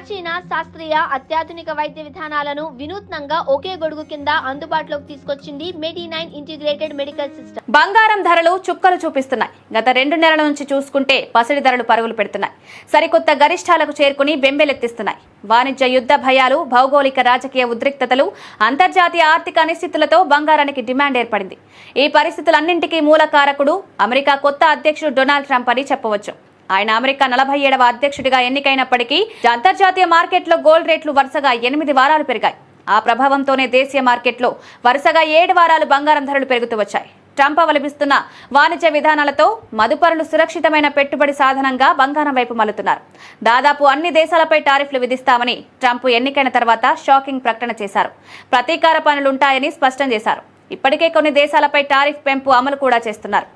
ప్రాచీన శాస్త్రీయ అత్యాధునిక వైద్య విధానాలను వినూత్నంగా ఒకే గొడుగు కింద అందుబాటులోకి తీసుకొచ్చింది మెడి9 ఇంటిగ్రేటెడ్ మెడికల్ సిస్టమ్. బంగారం ధరలు చుక్కలు చూపిస్తున్నాయి. గత 2 నెలల నుంచి చూసుకుంటే పసిడి ధరలు పరుగులు పెడుతున్నాయి. సరికొత్త గరిష్టాలకు చేరుకుని బెంబెలెత్తిస్తున్నాయి. వాణిజ్య యుద్ధ భయాలు, భౌగోళిక రాజకీయ ఉద్రిక్తతలు, అంతర్జాతీయ ఆర్థిక అనిశ్చితులతో బంగారానికి డిమాండ్ ఏర్పడింది. ఈ పరిస్థితులన్నింటికీ మూల కారకుడు అమెరికా కొత్త అధ్యక్షుడు డొనాల్డ్ ట్రంప్ అని చెప్పవచ్చు. ఆయన అమెరికా 47వ అధ్యక్షుడిగా ఎన్నికైనప్పటికీ అంతర్జాతీయ మార్కెట్లో గోల్డ్ రేట్లు వరుసగా 8 వారాలు పెరిగాయి. ఆ ప్రభావంతోనే దేశీయ మార్కెట్లో వరుసగా 7 వారాలు బంగారం ధరలు పెరుగుతూ వచ్చాయి. ట్రంప్ అవలంబిస్తున్న వాణిజ్య విధానాలతో మదుపరులు సురక్షితమైన పెట్టుబడి సాధనంగా బంగారం వైపు మళ్లుతున్నారు. దాదాపు అన్ని దేశాలపై టారిఫ్లు విధిస్తామని ట్రంప్ ఎన్నికైన తర్వాత షాకింగ్ ప్రకటన చేశారు. ప్రతీకార పనులుంటాయని స్పష్టం చేశారు. ఇప్పటికే కొన్ని దేశాలపై టారిఫ్ పెంపు అమలు కూడా చేస్తున్నారు.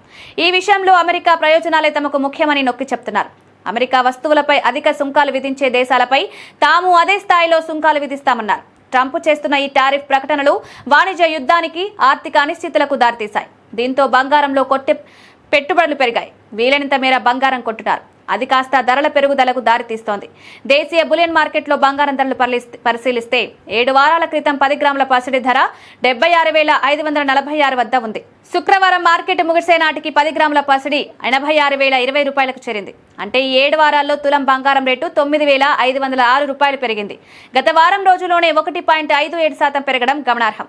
ఈ విషయంలో అమెరికా ప్రయోజనాలే తమకు ముఖ్యమని నొక్కి చెప్తున్నారు. అమెరికా వస్తువులపై అధిక సుంకాలు విధించే దేశాలపై తాము అదే స్థాయిలో సుంకాలు విధిస్తామన్నారు. ట్రంప్ చేస్తున్న ఈ టారిఫ్ ప్రకటనలు వాణిజ్య యుద్ధానికి, ఆర్థిక అనిశ్చితులకు దారితీశాయి. దీంతో బంగారంలో పెట్టుబడులు పెరిగాయి. వీలైనంత మేర బంగారం కొంటున్నారు. అది కాస్త ధరల పెరుగుదలకు దారితీస్తోంది. దేశీయ బులియన్ మార్కెట్లో బంగారం ధరలు పరిశీలిస్తే 7 వారాల క్రితం 10 గ్రాముల పసిడి ధర 76,546 వద్ద ఉంది. శుక్రవారం మార్కెట్ ముగిసే నాటికి 10 గ్రాముల పసిడి 86,020 రూపాయలకు చేరింది. అంటే ఈ 7 వారాల్లో తులం బంగారం రేటు 9,506 రూపాయలు పెరిగింది. గత వారం రోజుల్లోనే 1.57% పెరగడం గమనార్హం.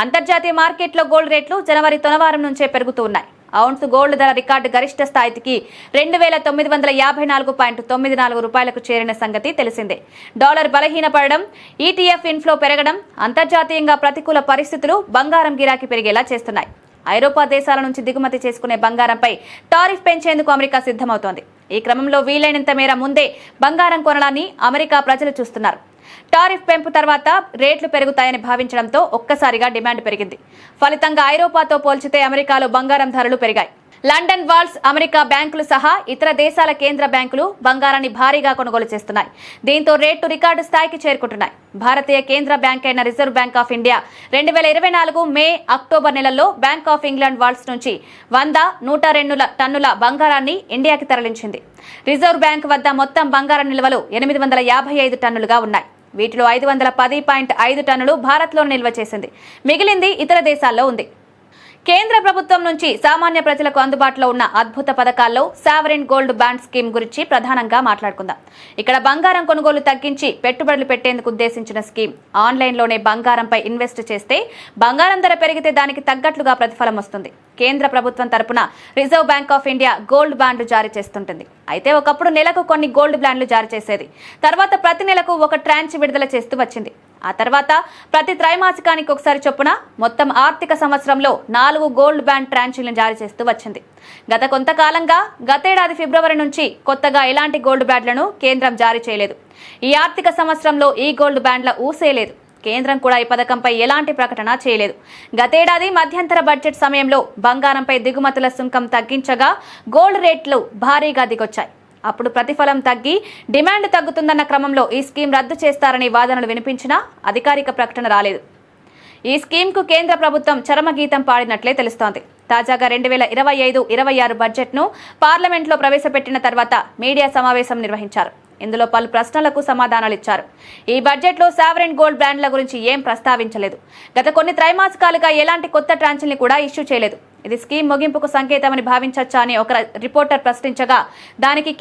అంతర్జాతీయ మార్కెట్లో గోల్డ్ రేట్లు జనవరి తొలి వారం నుంచే పెరుగుతూ ఉన్నాయి. ఔన్స్ గోల్డ్ ధర రికార్డు గరిష్ట స్థాయికి 2,954.94 రూపాయలకు చేరిన సంగతి తెలిసిందే. డాలర్ బలహీనపడడం, ఈటీఎఫ్ ఇన్ఫ్లో పెరగడం, అంతర్జాతీయంగా ప్రతికూల పరిస్థితులు బంగారం గిరాకీ పెరిగేలా చేస్తున్నాయి. ఐరోపా దేశాల నుంచి దిగుమతి చేసుకునే బంగారంపై టారిఫ్ పెంచేందుకు అమెరికా సిద్ధమవుతోంది. ఈ క్రమంలో వీలైనంత మేర ముందే బంగారం కొనడాన్ని అమెరికా ప్రజలు చూస్తున్నారు. టారిఫ్ పెంపు తర్వాత రేట్లు పెరుగుతాయని భావించడంతో ఒక్కసారిగా డిమాండ్ పెరిగింది. ఫలితంగా ఐరోపాతో పోల్చితే అమెరికాలో బంగారం ధరలు పెరిగాయి. లండన్ వాల్స్, అమెరికా బ్యాంకులు సహా ఇతర దేశాల కేంద్ర బ్యాంకులు బంగారాన్ని భారీగా కొనుగోలు చేస్తున్నాయి. దీంతో రేట్లు రికార్డు స్థాయికి చేరుకుంటున్నాయి. భారతీయ కేంద్ర బ్యాంక్ అయిన reserve bank of India 2024 May, October నెలల్లో బ్యాంక్ ఆఫ్ ఇంగ్లాండ్ వాల్స్ నుంచి 100, 102 టన్నుల బంగారాన్ని ఇండియాకి తరలించింది. రిజర్వ్ బ్యాంక్ వద్ద మొత్తం బంగారం నిల్వలు 855 టన్నులుగా ఉన్నాయి. వీటిలో 510.5 టన్నులు భారత్లో నిల్వ చేసింది. మిగిలింది ఇతర దేశాల్లో ఉంది. కేంద్ర ప్రభుత్వం నుంచి సామాన్య ప్రజలకు అందుబాటులో ఉన్న అద్భుత పథకాల్లో సావరిన్ గోల్డ్ బాండ్ స్కీమ్ గురించి ప్రధానంగా మాట్లాడుకుందాం. ఇక్కడ బంగారం కొనుగోలు తగ్గించి పెట్టుబడులు పెట్టేందుకు ఉద్దేశించిన స్కీమ్. ఆన్లైన్లోనే బంగారంపై ఇన్వెస్ట్ చేస్తే బంగారం ధర పెరిగితే దానికి తగ్గట్లుగా ప్రతిఫలం వస్తుంది. కేంద్ర ప్రభుత్వం తరపున reserve bank of India gold బాండ్లు జారీ చేస్తుంటుంది. అయితే ఒకప్పుడు నెలకు కొన్ని గోల్డ్ బాండ్లు జారీ చేసేది. తర్వాత ప్రతి నెలకు ఒక ట్రాంచ్ విడుదల చేస్తూ వచ్చింది. ఆ తర్వాత ప్రతి త్రైమాసికానికి ఒకసారి చొప్పున మొత్తం ఆర్థిక సంవత్సరంలో 4 గోల్డ్ బాండ్ ట్రాంచీలను జారీ చేస్తూ వచ్చింది. గత కొంతకాలంగా గతేడాది ఫిబ్రవరి నుంచి కొత్తగా ఎలాంటి గోల్డ్ బాండ్లను కేంద్రం జారీ చేయలేదు. ఈ ఆర్థిక సంవత్సరంలో ఈ గోల్డ్ బాండ్ల ఊసేలేదు. కేంద్రం కూడా ఈ పథకంపై ఎలాంటి ప్రకటన చేయలేదు. గతేడాది మధ్యంతర బడ్జెట్ సమయంలో బంగారంపై దిగుమతుల సుంకం తగ్గించగా గోల్డ్ రేట్లు భారీగా దిగొచ్చాయి. అప్పుడు ప్రతిఫలం తగ్గి డిమాండ్ తగ్గుతుందన్న క్రమంలో ఈ స్కీమ్ రద్దు చేస్తారని వాదనలు వినిపించినా అధికారిక ప్రకటన రాలేదు. ఈ స్కీమ్కు కేంద్ర ప్రభుత్వం చరమగీతం పాడినట్లే తెలుస్తోంది. తాజాగా 2025-26 బడ్జెట్ను పార్లమెంట్లో ప్రవేశపెట్టిన తర్వాత మీడియా సమావేశం నిర్వహించారు. ఇందులో పలు ప్రశ్నలకు సమాధానాలిచ్చారు. ఈ బడ్జెట్లో సావరిన్ గోల్డ్ బాండ్ల గురించి ఏం ప్రస్తావించలేదు. గత కొన్ని త్రైమాసికాలుగా ఎలాంటి కొత్త ట్రాంచ్ల్ని కూడా ఇష్యూ చేయలేదు. ఇది స్కీమ్ ముగింపుకు సంకేతమని భావించొచ్చా అని ఒక రిపోర్టర్ ప్రశ్నించగా దానికి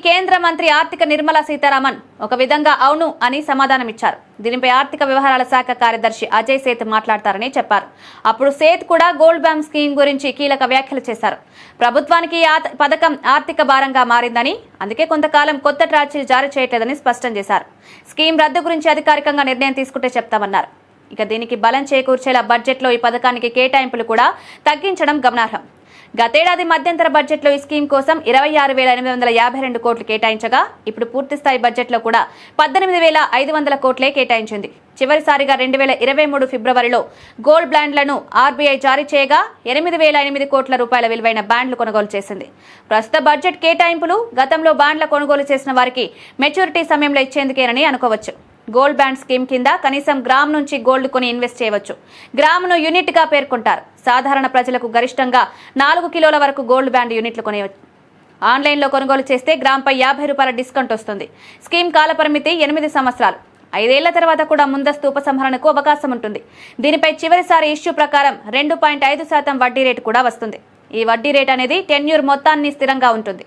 కేంద్ర మంత్రి ఆర్థిక నిర్మలా సీతారామన్ ఒక విధంగా అవును అని సమాధానమిచ్చారు. దీనిపై ఆర్థిక వ్యవహారాల శాఖ కార్యదర్శి అజయ్ సేత్ మాట్లాడతారని చెప్పారు. అప్పుడు సేత్ కూడా గోల్డ్ బాండ్ స్కీమ్ గురించి కీలక వ్యాఖ్యలు చేశారు. ప్రభుత్వానికి ఈ పథకం ఆర్థిక భారంగా మారిందని, అందుకే కొంతకాలం కొత్త ట్రాంచీలు జారీ చేయట్లేదని స్పష్టం చేశారు. స్కీమ్ రద్దు గురించి అధికారికంగా నిర్ణయం తీసుకుంటే చెప్తామన్నారు. ఇక దీనికి బలం చేకూర్చేలా బడ్జెట్లో ఈ పథకానికి కేటాయింపులు కూడా తగ్గించడం గమనార్హం. గతేడాది మధ్యంతర బడ్జెట్లో ఈ స్కీమ్ కోసం 26,852 కోట్లు కేటాయించగా ఇప్పుడు పూర్తిస్థాయి బడ్జెట్లో కూడా 18,500 కోట్లే కేటాయించింది. చివరిసారిగా 2023 ఫిబ్రవరిలో గోల్డ్ బాండ్లను ఆర్బీఐ జారీ చేయగా 8,008 కోట్ల రూపాయల విలువైన బాండ్లు కొనుగోలు చేసింది. ప్రస్తుత బడ్జెట్ కేటాయింపులు గతంలో బాండ్ల కొనుగోలు చేసిన వారికి మెచ్యూరిటీ సమయంలో ఇచ్చేందుకేనని అనుకోవచ్చు. గోల్డ్ బాండ్ స్కీమ్ కింద కనీసం గ్రామ్ నుంచి గోల్డ్ కొని ఇన్వెస్ట్ చేయవచ్చు. గ్రామును యూనిట్ గా పేర్కొంటారు. సాధారణ ప్రజలకు గరిష్టంగా 4 కిలోల వరకు గోల్డ్ బాండ్ యూనిట్లు కొనేయవచ్చు. ఆన్లైన్లో కొనుగోలు చేస్తే గ్రామ్పై 50 రూపాయల డిస్కౌంట్ వస్తుంది. స్కీమ్ కాలపరిమితి 8 సంవత్సరాలు. 5 ఏళ్ల తర్వాత కూడా ముందస్తు ఉపసంహరణకు అవకాశం ఉంటుంది. దీనిపై చివరిసారి ఇష్యూ ప్రకారం 2.5% వడ్డీ రేటు కూడా వస్తుంది. ఈ వడ్డీ రేట్ అనేది టెన్యూర్ మొత్తాన్ని స్థిరంగా ఉంటుంది.